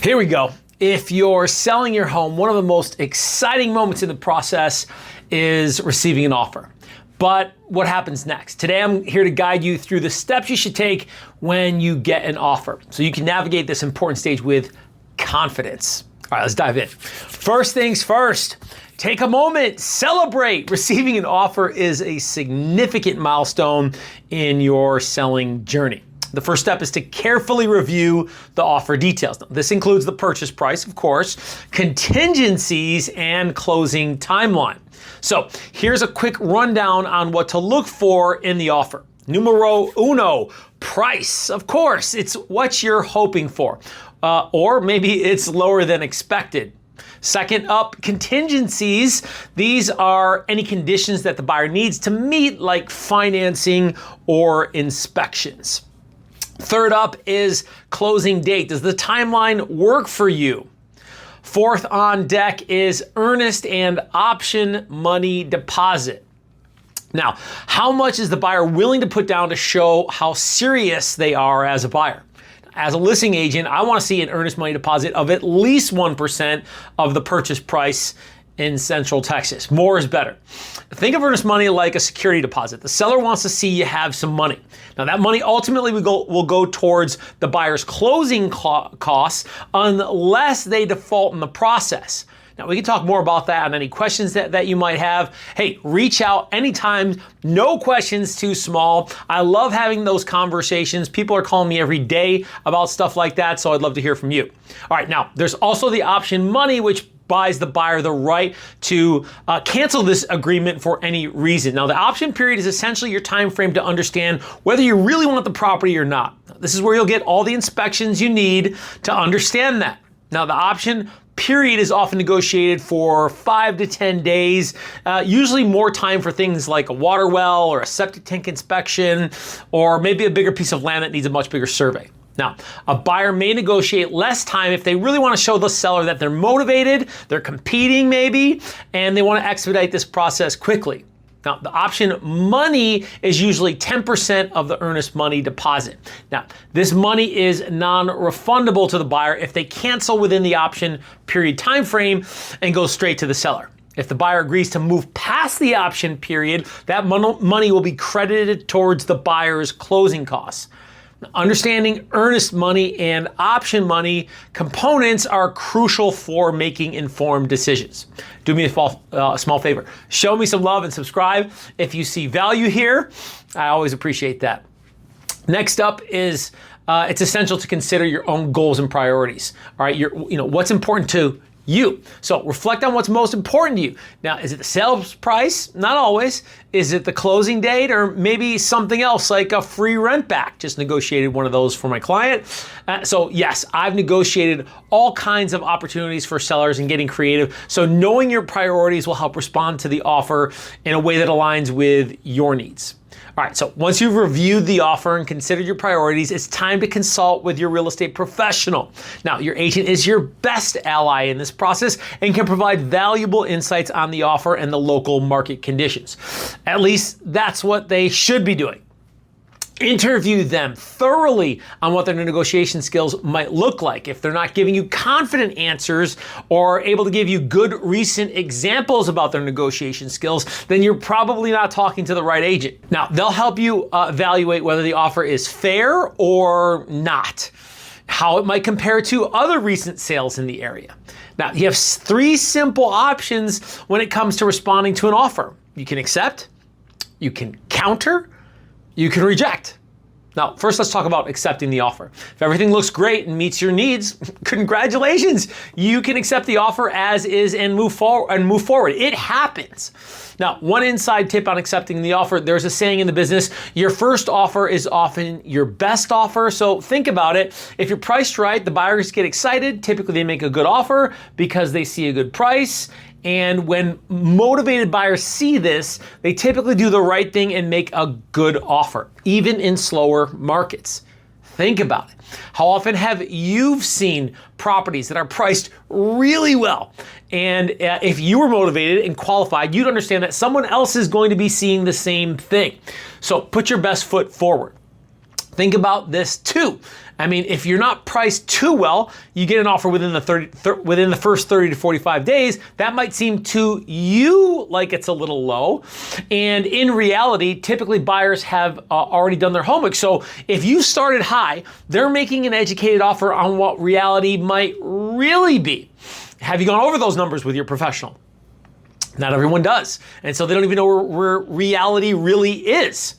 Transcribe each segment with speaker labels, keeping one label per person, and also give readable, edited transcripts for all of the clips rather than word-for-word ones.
Speaker 1: Here we go. If you're selling your home, one of the most exciting moments in the process is receiving an offer. But what happens next? Today, I'm here to guide you through the steps you should take when you get an offer, so you can navigate this important stage with confidence. All right, let's dive in. First things first, take a moment, celebrate. Receiving an offer is a significant milestone in your selling journey. The first step is to carefully review the offer details. Now, this includes the purchase price, of course, contingencies, and closing timeline. So here's a quick rundown on what to look for in the offer. Numero uno, price. Of course, it's what you're hoping for, or maybe it's lower than expected. Second up, contingencies. These are any conditions that the buyer needs to meet, like financing or inspections. Third up is closing date. Does the timeline work for you? Fourth on deck is earnest and option money deposit. Now, how much is the buyer willing to put down to show how serious they are as a buyer? As a listing agent, I want to see an earnest money deposit of at least 1% of the purchase price in Central Texas. More is better. Think of earnest money like a security deposit. The seller wants to see you have some money. Now, that money ultimately will go towards the buyer's closing costs unless they default in the process. Now, we can talk more about that and any questions that you might have. Hey, reach out anytime. No questions too small. I love having those conversations. People are calling me every day about stuff like that, so I'd love to hear from you. All right, now, there's also the option money, which buys the buyer the right to cancel this agreement for any reason. Now, the option period is essentially your time frame to understand whether you really want the property or not. This is where you'll get all the inspections you need to understand that. Now, the option period is often negotiated for 5 to 10 days, usually more time for things like a water well or a septic tank inspection, or maybe a bigger piece of land that needs a much bigger survey. Now, a buyer may negotiate less time if they really want to show the seller that they're motivated, they're competing maybe, and they want to expedite this process quickly. Now, the option money is usually 10% of the earnest money deposit. Now, this money is non-refundable to the buyer if they cancel within the option period time frame and go straight to the seller. If the buyer agrees to move past the option period, that money will be credited towards the buyer's closing costs. Understanding earnest money and option money components are crucial for making informed decisions. Do me a small favor. Show me some love and subscribe if you see value here. I always appreciate that. Next up is it's essential to consider your own goals and priorities. All right, what's important to you. So reflect on what's most important to you. Now, is it the sales price? Not always. Is it the closing date, or maybe something else like a free rent back? Just negotiated one of those for my client. So yes, I've negotiated all kinds of opportunities for sellers and getting creative. So knowing your priorities will help respond to the offer in a way that aligns with your needs. All right, so once you've reviewed the offer and considered your priorities, it's time to consult with your real estate professional. Now, your agent is your best ally in this process and can provide valuable insights on the offer and the local market conditions. At least that's what they should be doing. Interview them thoroughly on what their negotiation skills might look like. If they're not giving you confident answers or able to give you good recent examples about their negotiation skills, then you're probably not talking to the right agent. Now, they'll help you evaluate whether the offer is fair or not, how it might compare to other recent sales in the area. Now, you have 3 simple options when it comes to responding to an offer. You can accept, you can counter, you can reject. Now, first let's talk about accepting the offer. If everything looks great and meets your needs, congratulations. You can accept the offer as is and move forward. It happens. Now, one inside tip on accepting the offer, there's a saying in the business, your first offer is often your best offer. So think about it. If you're priced right, the buyers get excited. Typically they make a good offer because they see a good price. And when motivated buyers see this, they typically do the right thing and make a good offer, even in slower markets. Think about it. How often have you seen properties that are priced really well? And if you were motivated and qualified, you'd understand that someone else is going to be seeing the same thing. So put your best foot forward. Think about this too. I mean, if you're not priced too well, you get an offer within the first 30 to 45 days, that might seem to you like it's a little low. And in reality, typically buyers have already done their homework. So if you started high, they're making an educated offer on what reality might really be. Have you gone over those numbers with your professional? Not everyone does. And so they don't even know where reality really is.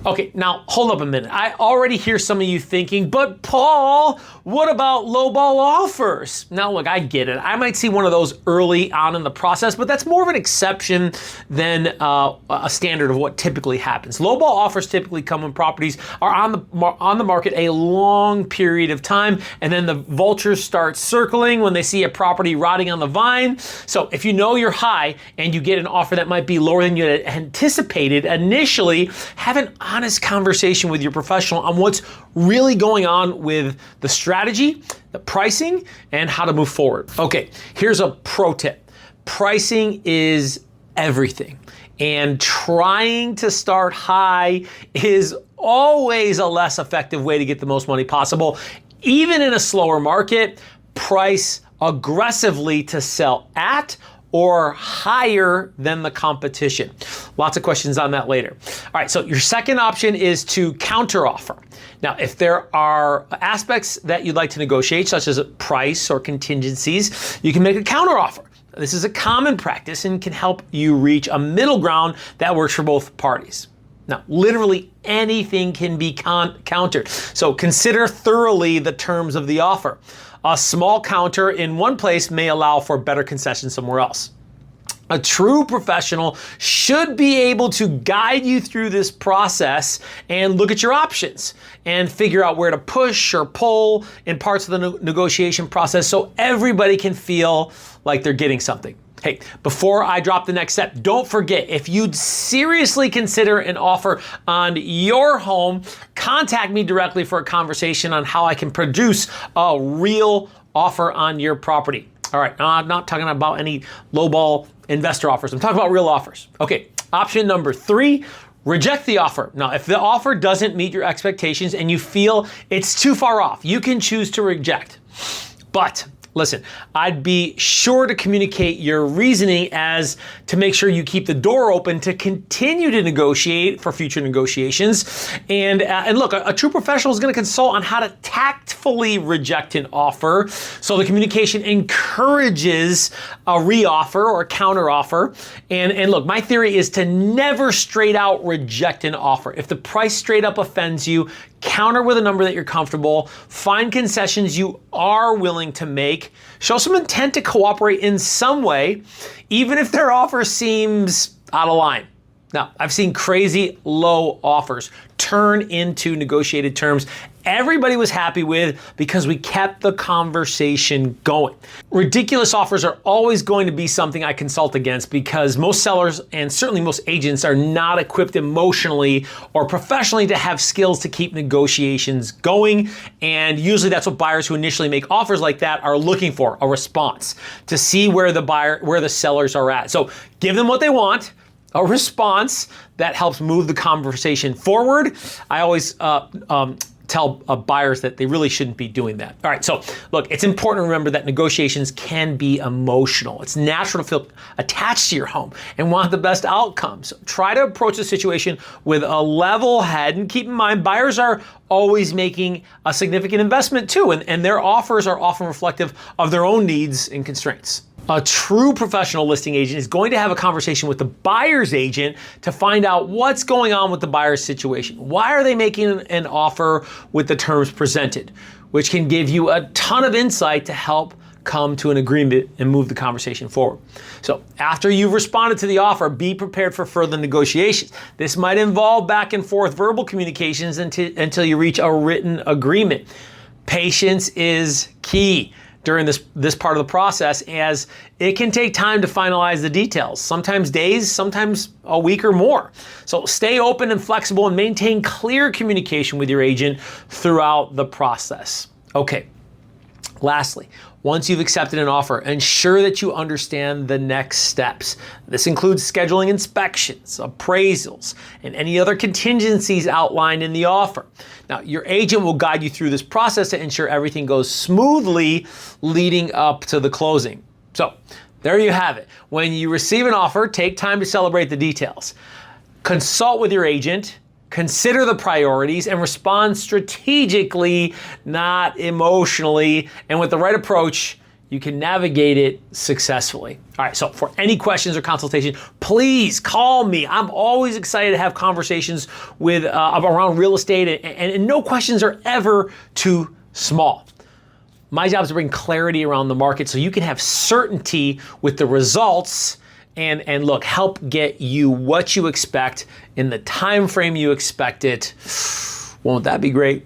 Speaker 1: Okay, now hold up a minute. I already hear some of you thinking, but Paul, what about lowball offers? Now look, I get it. I might see one of those early on in the process, but that's more of an exception than a standard of what typically happens. Lowball offers typically come when properties are on the market a long period of time, and then the vultures start circling when they see a property rotting on the vine. So if you know you're high and you get an offer that might be lower than you had anticipated initially, have an honest conversation with your professional on what's really going on with the strategy, the pricing, and how to move forward. Okay, here's a pro tip. Pricing is everything. And trying to start high is always a less effective way to get the most money possible. Even in a slower market, price aggressively to sell at or higher than the competition. Lots of questions on that later. All right, so your second option is to counteroffer. Now, if there are aspects that you'd like to negotiate, such as price or contingencies, you can make a counteroffer. This is a common practice and can help you reach a middle ground that works for both parties. Now, literally anything can be countered. So consider thoroughly the terms of the offer. A small counter in one place may allow for better concessions somewhere else. A true professional should be able to guide you through this process and look at your options and figure out where to push or pull in parts of the negotiation process so everybody can feel like they're getting something. Hey, before I drop the next step, don't forget, if you'd seriously consider an offer on your home, contact me directly for a conversation on how I can produce a real offer on your property. All right, now I'm not talking about any lowball investor offers. I'm talking about real offers. Okay, option number 3, reject the offer. Now, if the offer doesn't meet your expectations and you feel it's too far off, you can choose to reject. But listen, I'd be sure to communicate your reasoning as to make sure you keep the door open to continue to negotiate for future negotiations. And look, a true professional is going to consult on how to tactfully reject an offer so the communication encourages a reoffer or a counteroffer. And look, my theory is to never straight out reject an offer. If the price straight up offends you, counter with a number that you're comfortable, find concessions you are willing to make, show some intent to cooperate in some way, even if their offer seems out of line. Now, I've seen crazy low offers turn into negotiated terms everybody was happy with because we kept the conversation going. Ridiculous offers are always going to be something I consult against because most sellers and certainly most agents are not equipped emotionally or professionally to have skills to keep negotiations going. And usually that's what buyers who initially make offers like that are looking for, a response to see where the sellers are at. So give them what they want, a response that helps move the conversation forward. I always tell buyers that they really shouldn't be doing that. All right, so look, it's important to remember that negotiations can be emotional. It's natural to feel attached to your home and want the best outcomes. Try to approach the situation with a level head, and keep in mind, buyers are always making a significant investment too, and their offers are often reflective of their own needs and constraints. A true professional listing agent is going to have a conversation with the buyer's agent to find out what's going on with the buyer's situation. Why are they making an offer with the terms presented? Which can give you a ton of insight to help come to an agreement and move the conversation forward. So after you've responded to the offer, be prepared for further negotiations. This might involve back and forth verbal communications until you reach a written agreement. Patience is key during this part of the process, as it can take time to finalize the details, sometimes days, sometimes a week or more. So stay open and flexible and maintain clear communication with your agent throughout the process. Okay, Lastly, once you've accepted an offer, ensure that you understand the next steps. This includes scheduling inspections, appraisals, and any other contingencies outlined in the offer. Now, your agent will guide you through this process to ensure everything goes smoothly leading up to the closing. So, there you have it. When you receive an offer, take time to celebrate the details. Consult with your agent. Consider the priorities and respond strategically, not emotionally. And with the right approach, you can navigate it successfully. All right, so for any questions or consultation, please call me. I'm always excited to have conversations with around real estate, and no questions are ever too small. My job is to bring clarity around the market so you can have certainty with the results and look, help get you what you expect in the time frame you expect it. Won't that be great?